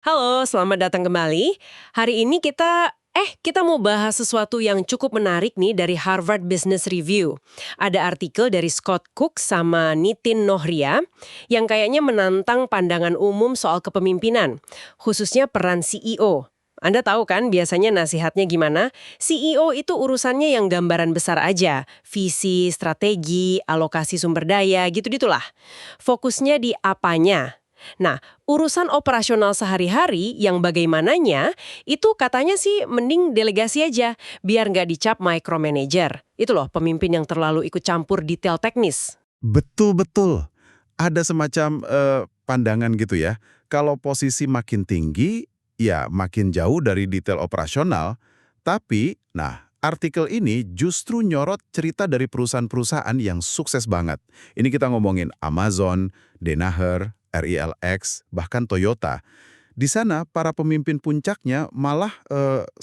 Halo, selamat datang kembali. Hari ini kita mau bahas sesuatu yang cukup menarik nih dari Harvard Business Review. Ada artikel dari Scott Cook sama Nitin Nohria yang kayaknya menantang pandangan umum soal kepemimpinan, khususnya peran CEO. Anda tahu kan biasanya nasihatnya gimana? CEO itu urusannya yang gambaran besar aja, visi, strategi, alokasi sumber daya, gitu-gitulah. Fokusnya di apanya. Nah, urusan operasional sehari-hari yang bagaimananya, itu katanya sih mending delegasi aja, biar nggak dicap micromanager. Itu loh, pemimpin yang terlalu ikut campur detail teknis. Betul-betul. Ada semacam pandangan gitu ya. Kalau posisi makin tinggi, ya makin jauh dari detail operasional. Tapi, nah, artikel ini justru nyorot cerita dari perusahaan-perusahaan yang sukses banget. Ini kita ngomongin Amazon, Danaher, RELX, bahkan Toyota. Di sana, para pemimpin puncaknya malah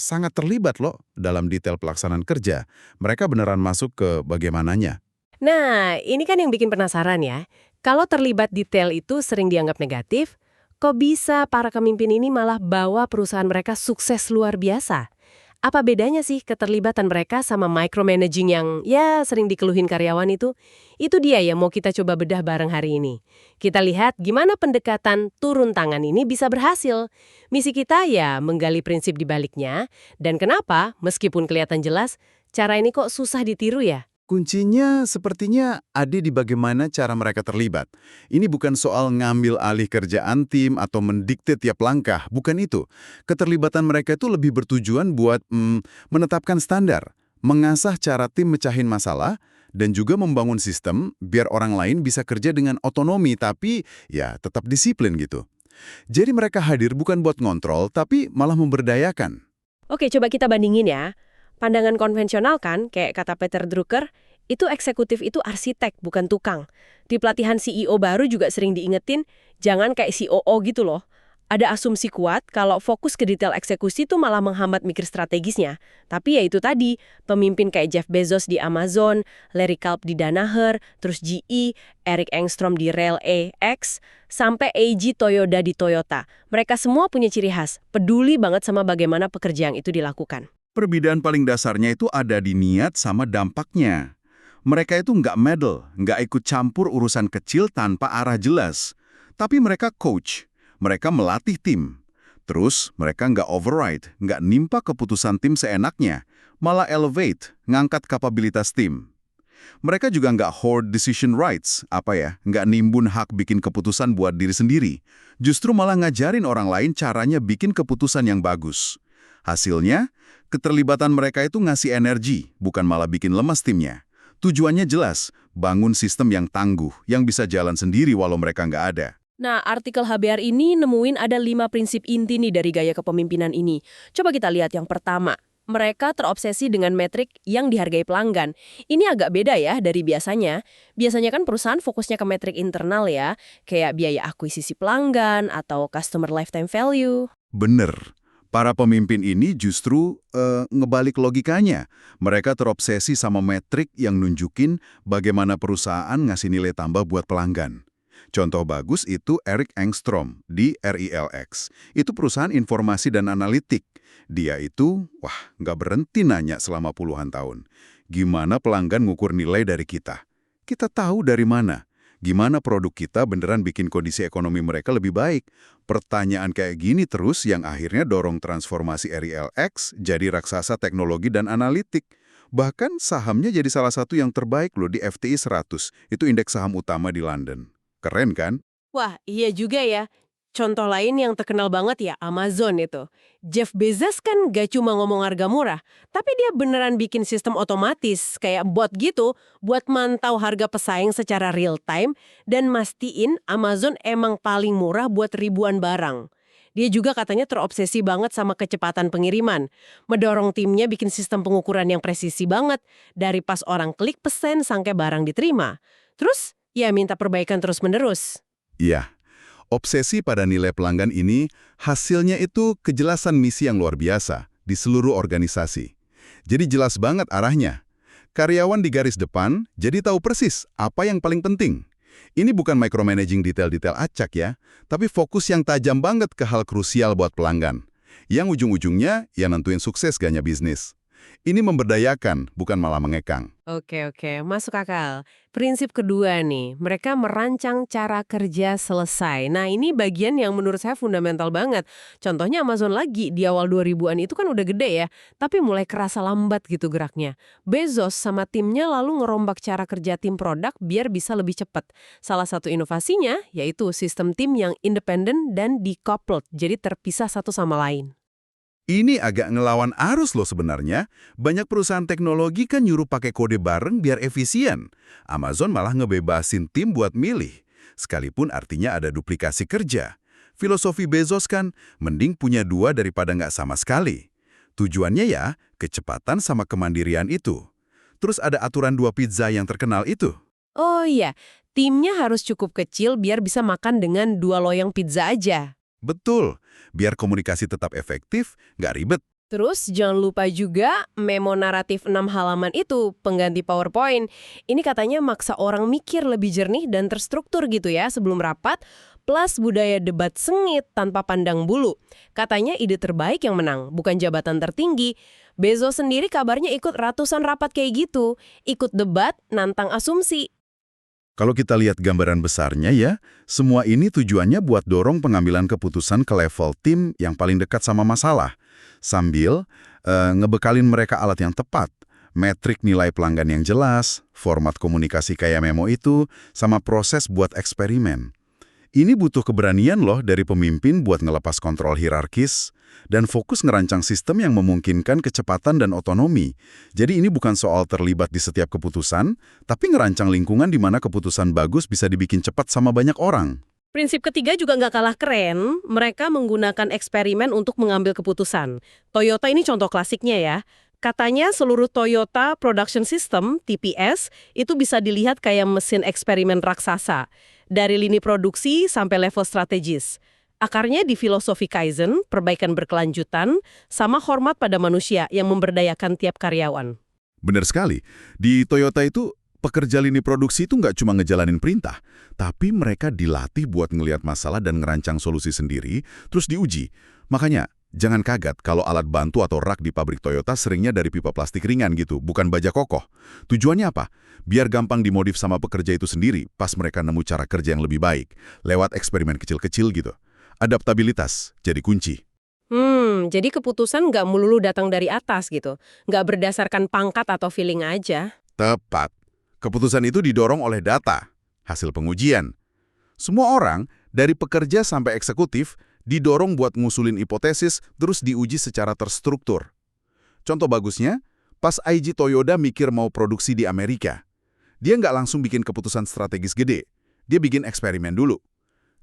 sangat terlibat loh dalam detail pelaksanaan kerja. Mereka beneran masuk ke bagaimananya. Nah, ini kan yang bikin penasaran ya. Kalau terlibat detail itu sering dianggap negatif, kok bisa para pemimpin ini malah bawa perusahaan mereka sukses luar biasa? Apa bedanya sih keterlibatan mereka sama micromanaging yang ya sering dikeluhin karyawan itu? Itu dia yang mau kita coba bedah bareng hari ini. Kita lihat gimana pendekatan turun tangan ini bisa berhasil. Misi kita ya menggali prinsip di baliknya, dan kenapa, meskipun kelihatan jelas, cara ini kok susah ditiru ya? Kuncinya sepertinya ada di bagaimana cara mereka terlibat. Ini bukan soal ngambil alih kerjaan tim atau mendikte tiap langkah, bukan itu. Keterlibatan mereka itu lebih bertujuan buat menetapkan standar, mengasah cara tim mecahin masalah, dan juga membangun sistem biar orang lain bisa kerja dengan otonomi tapi ya tetap disiplin gitu. Jadi mereka hadir bukan buat ngontrol tapi malah memberdayakan. Oke, coba kita bandingin ya. Pandangan konvensional kan, kayak kata Peter Drucker, itu eksekutif itu arsitek, bukan tukang. Di pelatihan CEO baru juga sering diingetin, jangan kayak COO gitu loh. Ada asumsi kuat kalau fokus ke detail eksekusi itu malah menghambat mikir strategisnya. Tapi ya itu tadi, pemimpin kayak Jeff Bezos di Amazon, Larry Culp di Danaher, terus GE, Eric Engstrom di RELX, sampai Eiji Toyoda di Toyota. Mereka semua punya ciri khas, peduli banget sama bagaimana pekerjaan itu dilakukan. Perbedaan paling dasarnya itu ada di niat sama dampaknya. Mereka itu nggak meddle, nggak ikut campur urusan kecil tanpa arah jelas. Tapi mereka coach, mereka melatih tim. Terus mereka nggak override, nggak nimpa keputusan tim seenaknya, malah elevate, ngangkat kapabilitas tim. Mereka juga nggak hoard decision rights, nggak nimbun hak bikin keputusan buat diri sendiri. Justru malah ngajarin orang lain caranya bikin keputusan yang bagus. Hasilnya, keterlibatan mereka itu ngasih energi, bukan malah bikin lemas timnya. Tujuannya jelas, bangun sistem yang tangguh, yang bisa jalan sendiri walau mereka nggak ada. Nah, artikel HBR ini nemuin ada 5 prinsip inti nih dari gaya kepemimpinan ini. Coba kita lihat yang pertama. Mereka terobsesi dengan metrik yang dihargai pelanggan. Ini agak beda ya dari biasanya. Biasanya kan perusahaan fokusnya ke metrik internal ya, kayak biaya akuisisi pelanggan atau customer lifetime value. Bener. Para pemimpin ini justru ngebalik logikanya. Mereka terobsesi sama metrik yang nunjukin bagaimana perusahaan ngasih nilai tambah buat pelanggan. Contoh bagus itu Eric Engstrom di RELX. Itu perusahaan informasi dan analitik. Dia itu, nggak berhenti nanya selama puluhan tahun. Gimana pelanggan ngukur nilai dari kita? Kita tahu dari mana. Gimana produk kita beneran bikin kondisi ekonomi mereka lebih baik? Pertanyaan kayak gini terus yang akhirnya dorong transformasi RELX jadi raksasa teknologi dan analitik. Bahkan sahamnya jadi salah satu yang terbaik loh di FTSE 100. Itu indeks saham utama di London. Keren kan? Wah, iya juga ya. Contoh lain yang terkenal banget ya, Amazon itu. Jeff Bezos kan gak cuma ngomong harga murah, tapi dia beneran bikin sistem otomatis, kayak bot gitu, buat mantau harga pesaing secara real time, dan mastiin Amazon emang paling murah buat ribuan barang. Dia juga katanya terobsesi banget sama kecepatan pengiriman. Mendorong timnya bikin sistem pengukuran yang presisi banget, dari pas orang klik pesen sampai barang diterima. Terus, ya minta perbaikan terus-menerus. Iya. Obsesi pada nilai pelanggan ini hasilnya itu kejelasan misi yang luar biasa di seluruh organisasi. Jadi jelas banget arahnya. Karyawan di garis depan jadi tahu persis apa yang paling penting. Ini bukan micromanaging detail-detail acak ya, tapi fokus yang tajam banget ke hal krusial buat pelanggan. Yang ujung-ujungnya ya nentuin sukses gaknya bisnis. Ini memberdayakan, bukan malah mengekang. Oke, masuk akal. Prinsip kedua nih, mereka merancang cara kerja selesai. Nah, ini bagian yang menurut saya fundamental banget. Contohnya Amazon lagi, di awal 2000-an itu kan udah gede ya, tapi mulai kerasa lambat gitu geraknya. Bezos sama timnya lalu ngerombak cara kerja tim produk biar bisa lebih cepat. Salah satu inovasinya yaitu sistem tim yang independen dan decoupled, jadi terpisah satu sama lain. Ini agak ngelawan arus loh sebenarnya. Banyak perusahaan teknologi kan nyuruh pakai kode bareng biar efisien. Amazon malah ngebebasin tim buat milih. Sekalipun artinya ada duplikasi kerja. Filosofi Bezos kan, mending punya dua daripada nggak sama sekali. Tujuannya ya, kecepatan sama kemandirian itu. Terus ada aturan dua pizza yang terkenal itu. Oh iya, timnya harus cukup kecil biar bisa makan dengan 2 loyang pizza aja. Betul, biar komunikasi tetap efektif, nggak ribet. Terus jangan lupa juga memo naratif 6 halaman itu, pengganti PowerPoint. Ini katanya maksa orang mikir lebih jernih dan terstruktur gitu ya sebelum rapat, plus budaya debat sengit tanpa pandang bulu. Katanya ide terbaik yang menang, bukan jabatan tertinggi. Bezos sendiri kabarnya ikut ratusan rapat kayak gitu, ikut debat, nantang asumsi. Kalau kita lihat gambaran besarnya ya, semua ini tujuannya buat dorong pengambilan keputusan ke level tim yang paling dekat sama masalah. Sambil ngebekalin mereka alat yang tepat, metrik nilai pelanggan yang jelas, format komunikasi kayak memo itu, sama proses buat eksperimen. Ini butuh keberanian loh dari pemimpin buat ngelepas kontrol hierarkis dan fokus ngerancang sistem yang memungkinkan kecepatan dan otonomi. Jadi ini bukan soal terlibat di setiap keputusan, tapi ngerancang lingkungan di mana keputusan bagus bisa dibikin cepat sama banyak orang. Prinsip ketiga juga nggak kalah keren, mereka menggunakan eksperimen untuk mengambil keputusan. Toyota ini contoh klasiknya ya. Katanya seluruh Toyota Production System, TPS, itu bisa dilihat kayak mesin eksperimen raksasa. Dari lini produksi sampai level strategis. Akarnya di filosofi Kaizen, perbaikan berkelanjutan, sama hormat pada manusia yang memberdayakan tiap karyawan. Benar sekali, di Toyota itu pekerja lini produksi itu nggak cuma ngejalanin perintah, tapi mereka dilatih buat ngelihat masalah dan ngerancang solusi sendiri, terus diuji. Makanya, jangan kaget kalau alat bantu atau rak di pabrik Toyota seringnya dari pipa plastik ringan gitu, bukan baja kokoh. Tujuannya apa? Biar gampang dimodif sama pekerja itu sendiri pas mereka nemu cara kerja yang lebih baik, lewat eksperimen kecil-kecil gitu. Adaptabilitas jadi kunci. Jadi keputusan nggak melulu datang dari atas gitu. Nggak berdasarkan pangkat atau feeling aja. Tepat. Keputusan itu didorong oleh data, hasil pengujian. Semua orang, dari pekerja sampai eksekutif, didorong buat ngusulin hipotesis terus diuji secara terstruktur. Contoh bagusnya, pas IG Toyota mikir mau produksi di Amerika. Dia nggak langsung bikin keputusan strategis gede. Dia bikin eksperimen dulu.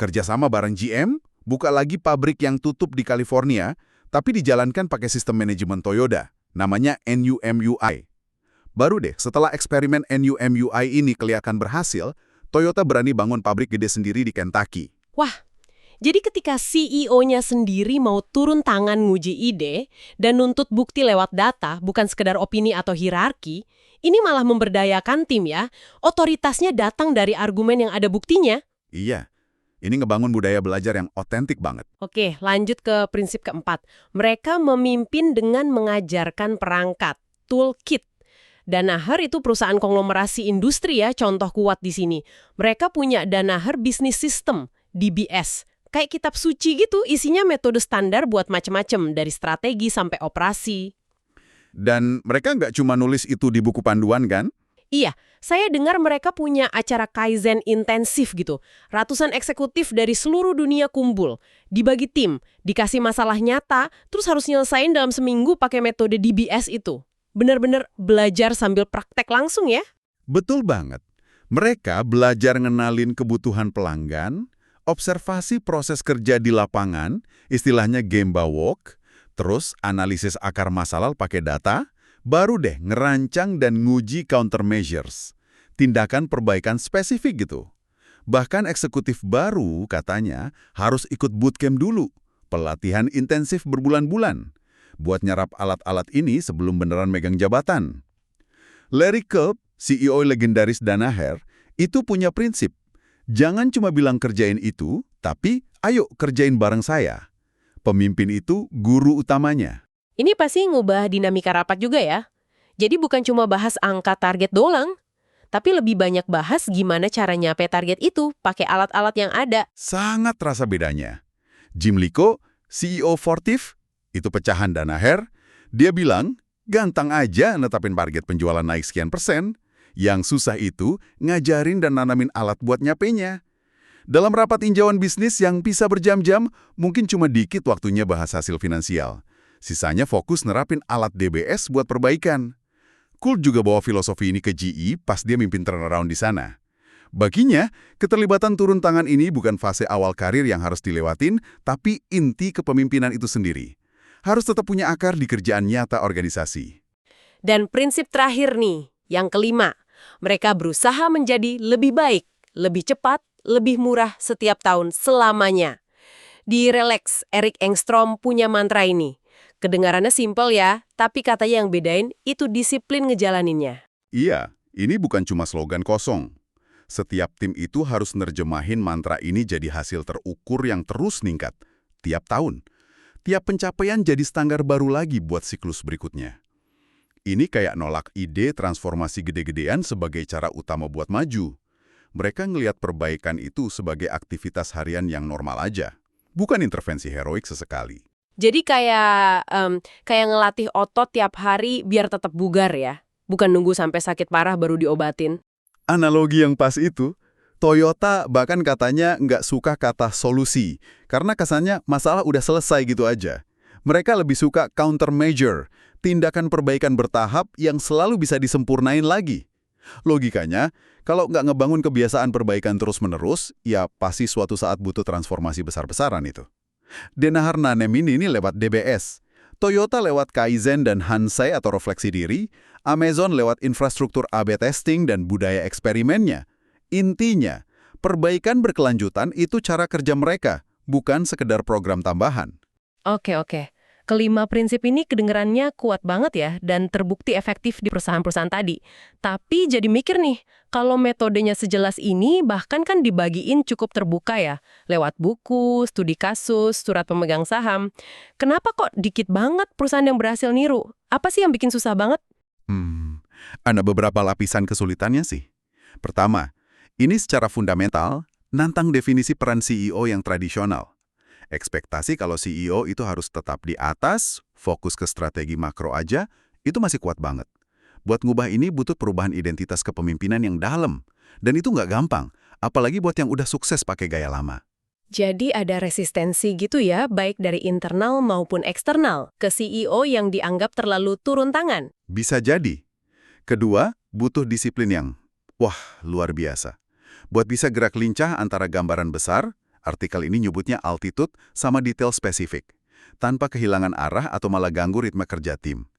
Kerjasama bareng GM, buka lagi pabrik yang tutup di California, tapi dijalankan pakai sistem manajemen Toyota, namanya NUMUI. Baru deh, setelah eksperimen NUMUI ini kelihatan berhasil, Toyota berani bangun pabrik gede sendiri di Kentucky. Wah, jadi ketika CEO-nya sendiri mau turun tangan nguji ide dan nuntut bukti lewat data, bukan sekedar opini atau hierarki, ini malah memberdayakan tim ya. Otoritasnya datang dari argumen yang ada buktinya. Iya, ini ngebangun budaya belajar yang otentik banget. Oke, lanjut ke prinsip keempat. Mereka memimpin dengan mengajarkan perangkat, toolkit. Danaher itu perusahaan konglomerasi industri ya, contoh kuat di sini. Mereka punya Danaher Business System, DBS. Kayak kitab suci gitu, isinya metode standar buat macem-macem, dari strategi sampai operasi. Dan mereka nggak cuma nulis itu di buku panduan kan? Iya, saya dengar mereka punya acara Kaizen intensif gitu. Ratusan eksekutif dari seluruh dunia kumpul, dibagi tim, dikasih masalah nyata, terus harus nyelesain dalam seminggu pakai metode DBS itu. Benar-benar belajar sambil praktek langsung ya. Betul banget. Mereka belajar ngenalin kebutuhan pelanggan, observasi proses kerja di lapangan, istilahnya Gemba Walk, terus analisis akar masalah pakai data, baru deh ngerancang dan nguji countermeasures. Tindakan perbaikan spesifik gitu. Bahkan eksekutif baru katanya harus ikut bootcamp dulu, pelatihan intensif berbulan-bulan, buat nyerap alat-alat ini sebelum beneran megang jabatan. Larry Culp, CEO legendaris Danaher, itu punya prinsip, Jangan cuma bilang kerjain itu, tapi ayo kerjain bareng saya. Pemimpin itu guru utamanya. Ini pasti ngubah dinamika rapat juga ya. Jadi bukan cuma bahas angka target doang, tapi lebih banyak bahas gimana cara nyampe target itu pakai alat-alat yang ada. Sangat terasa bedanya. Jim Lico, CEO Fortive, itu pecahan Danaher, dia bilang, gampang aja netapin target penjualan naik sekian persen. Yang susah itu ngajarin dan nanamin alat buat nyapenya. Dalam rapat tinjauan bisnis yang bisa berjam-jam, mungkin cuma dikit waktunya bahas hasil finansial. Sisanya fokus nerapin alat DBS buat perbaikan. Cool juga bawa filosofi ini ke GE pas dia mimpin turnaround di sana. Baginya, keterlibatan turun tangan ini bukan fase awal karir yang harus dilewatin, tapi inti kepemimpinan itu sendiri. Harus tetap punya akar di kerjaan nyata organisasi. Dan prinsip terakhir nih, yang kelima, mereka berusaha menjadi lebih baik, lebih cepat, lebih murah setiap tahun selamanya. Di Relax, Erik Engstrom punya mantra ini. Kedengarannya simpel ya, tapi katanya yang bedain itu disiplin ngejalaninnya. Iya, ini bukan cuma slogan kosong. Setiap tim itu harus nerjemahin mantra ini jadi hasil terukur yang terus meningkat tiap tahun. Tiap pencapaian jadi standar baru lagi buat siklus berikutnya. Ini kayak nolak ide transformasi gede-gedean sebagai cara utama buat maju. Mereka ngelihat perbaikan itu sebagai aktivitas harian yang normal aja, bukan intervensi heroik sesekali. Jadi kayak ngelatih otot tiap hari biar tetap bugar ya, bukan nunggu sampai sakit parah baru diobatin. Analogi yang pas itu, Toyota bahkan katanya nggak suka kata solusi, karena kesannya masalah udah selesai gitu aja. Mereka lebih suka countermeasure, tindakan perbaikan bertahap yang selalu bisa disempurnain lagi. Logikanya, kalau nggak ngebangun kebiasaan perbaikan terus-menerus, ya pasti suatu saat butuh transformasi besar-besaran itu. Danaher nanem ini lewat DBS, Toyota lewat Kaizen dan Hansei atau refleksi diri, Amazon lewat infrastruktur A/B testing dan budaya eksperimennya. Intinya, perbaikan berkelanjutan itu cara kerja mereka, bukan sekedar program tambahan. Oke. Kelima prinsip ini kedengerannya kuat banget ya dan terbukti efektif di perusahaan-perusahaan tadi. Tapi jadi mikir nih, kalau metodenya sejelas ini bahkan kan dibagiin cukup terbuka ya, lewat buku, studi kasus, surat pemegang saham. Kenapa kok dikit banget perusahaan yang berhasil niru? Apa sih yang bikin susah banget? Ada beberapa lapisan kesulitannya sih. Pertama, ini secara fundamental nantang definisi peran CEO yang tradisional. Ekspektasi kalau CEO itu harus tetap di atas, fokus ke strategi makro aja, itu masih kuat banget. Buat ngubah ini butuh perubahan identitas kepemimpinan yang dalam. Dan itu nggak gampang, apalagi buat yang udah sukses pakai gaya lama. Jadi ada resistensi gitu ya, baik dari internal maupun eksternal, ke CEO yang dianggap terlalu turun tangan. Bisa jadi. Kedua, butuh disiplin yang, luar biasa. Buat bisa gerak lincah antara gambaran besar, artikel ini nyebutnya altitude sama detail spesifik, tanpa kehilangan arah atau malah ganggu ritme kerja tim.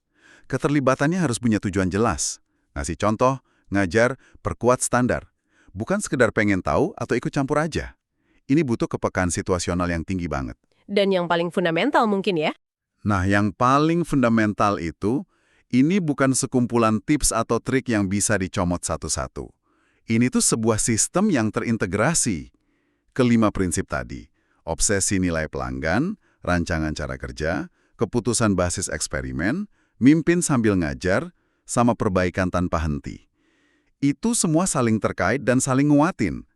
Keterlibatannya harus punya tujuan jelas. Ngasih contoh, ngajar, perkuat standar. Bukan sekedar pengen tahu atau ikut campur aja. Ini butuh kepekaan situasional yang tinggi banget. Dan yang paling fundamental mungkin ya? Nah, yang paling fundamental itu, ini bukan sekumpulan tips atau trik yang bisa dicomot satu-satu. Ini tuh sebuah sistem yang terintegrasi. Kelima prinsip tadi, obsesi nilai pelanggan, rancangan cara kerja, keputusan basis eksperimen, mimpin sambil ngajar, sama perbaikan tanpa henti. Itu semua saling terkait dan saling nguatin.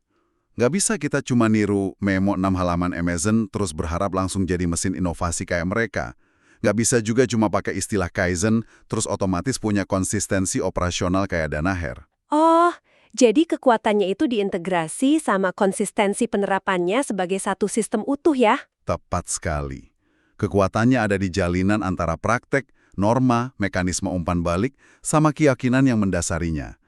Nggak bisa kita cuma niru memo 6 halaman Amazon terus berharap langsung jadi mesin inovasi kayak mereka. Nggak bisa juga cuma pakai istilah Kaizen terus otomatis punya konsistensi operasional kayak Danaher. Oh, jadi kekuatannya itu diintegrasi sama konsistensi penerapannya sebagai satu sistem utuh ya? Tepat sekali. Kekuatannya ada di jalinan antara praktek, norma, mekanisme umpan balik, sama keyakinan yang mendasarinya.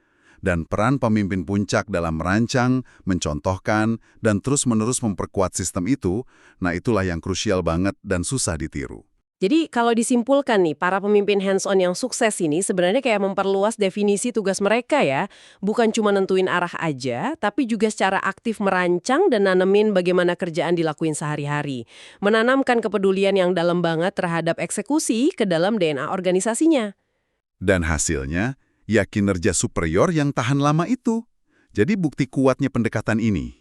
Dan peran pemimpin puncak dalam merancang, mencontohkan, dan terus-menerus memperkuat sistem itu, nah itulah yang krusial banget dan susah ditiru. Jadi kalau disimpulkan nih, para pemimpin hands-on yang sukses ini sebenarnya kayak memperluas definisi tugas mereka ya. Bukan cuma nentuin arah aja, tapi juga secara aktif merancang dan nanemin bagaimana kerjaan dilakuin sehari-hari. Menanamkan kepedulian yang dalam banget terhadap eksekusi ke dalam DNA organisasinya. Dan hasilnya, ya kinerja superior yang tahan lama itu. Jadi bukti kuatnya pendekatan ini.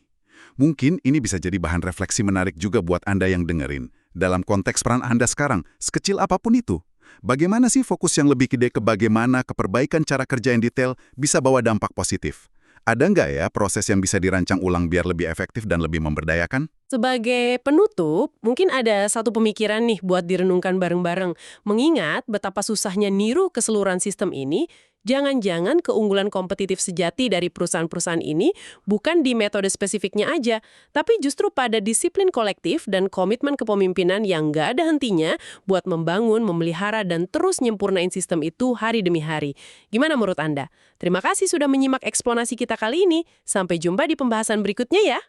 Mungkin ini bisa jadi bahan refleksi menarik juga buat Anda yang dengerin. Dalam konteks peran Anda sekarang, sekecil apapun itu, bagaimana sih fokus yang lebih gede ke bagaimana keperbaikan cara kerja yang detail bisa bawa dampak positif? Ada nggak ya proses yang bisa dirancang ulang biar lebih efektif dan lebih memberdayakan? Sebagai penutup, mungkin ada satu pemikiran nih buat direnungkan bareng-bareng. Mengingat betapa susahnya niru keseluruhan sistem ini, jangan-jangan keunggulan kompetitif sejati dari perusahaan-perusahaan ini bukan di metode spesifiknya aja, tapi justru pada disiplin kolektif dan komitmen kepemimpinan yang nggak ada hentinya buat membangun, memelihara, dan terus nyempurnain sistem itu hari demi hari. Gimana menurut Anda? Terima kasih sudah menyimak eksplorasi kita kali ini. Sampai jumpa di pembahasan berikutnya ya.